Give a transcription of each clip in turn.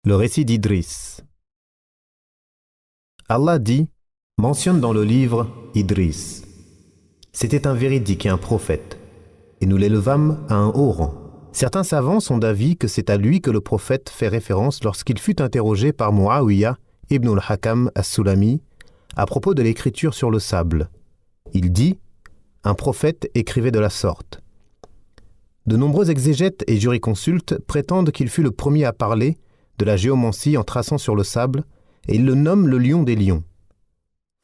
Le récit d'Idris. Allah dit, mentionne dans le livre Idris. C'était un véridique et un prophète, et nous l'élevâmes à un haut rang. Certains savants sont d'avis que c'est à lui que le prophète fait référence lorsqu'il fut interrogé par Muawiyah ibn al-Hakam as-Sulami à propos de l'écriture sur le sable. Il dit, un prophète écrivait de la sorte. De nombreux exégètes et jurisconsultes prétendent qu'il fut le premier à parler de la géomancie en traçant sur le sable, et ils le nomment le lion des lions,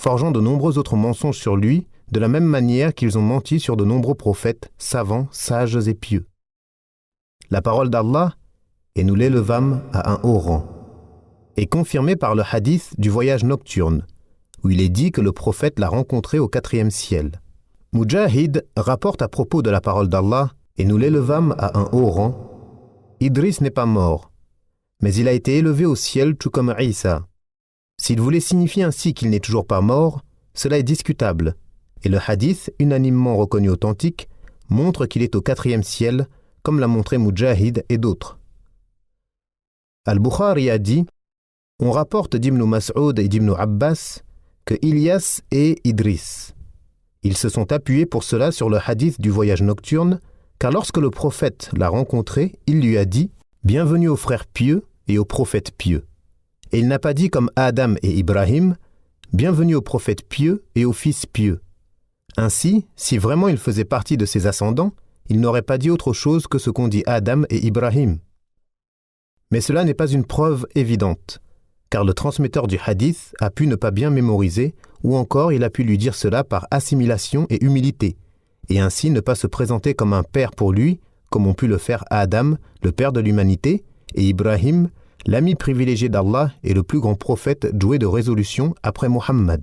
forgeant de nombreux autres mensonges sur lui, de la même manière qu'ils ont menti sur de nombreux prophètes, savants, sages et pieux. La parole d'Allah, et nous l'élevâmes à un haut rang, est confirmée par le hadith du voyage nocturne, où il est dit que le prophète l'a rencontré au 4e ciel. Mujahid rapporte à propos de la parole d'Allah, et nous l'élevâmes à un haut rang. Idris n'est pas mort, mais il a été élevé au ciel tout comme Isa. S'il voulait signifier ainsi qu'il n'est toujours pas mort, cela est discutable, et le hadith, unanimement reconnu authentique, montre qu'il est au 4e ciel, comme l'a montré Mujahid et d'autres. Al-Bukhari a dit, on rapporte d'Ibn Mas'ud et d'Ibn Abbas que Ilyas est Idris. Ils se sont appuyés pour cela sur le hadith du voyage nocturne, car lorsque le prophète l'a rencontré, il lui a dit « Bienvenue aux frères pieux et aux prophètes pieux ». Et il n'a pas dit comme Adam et Ibrahim « Bienvenue aux prophètes pieux et aux fils pieux ». Ainsi, si vraiment il faisait partie de ses ascendants, il n'aurait pas dit autre chose que ce qu'ont dit Adam et Ibrahim. Mais cela n'est pas une preuve évidente, car le transmetteur du hadith a pu ne pas bien mémoriser, ou encore il a pu lui dire cela par assimilation et humilité, et ainsi ne pas se présenter comme un père pour lui, comme ont pu le faire Adam, le père de l'humanité, et Ibrahim, l'ami privilégié d'Allah et le plus grand prophète doué de résolution après Muhammad.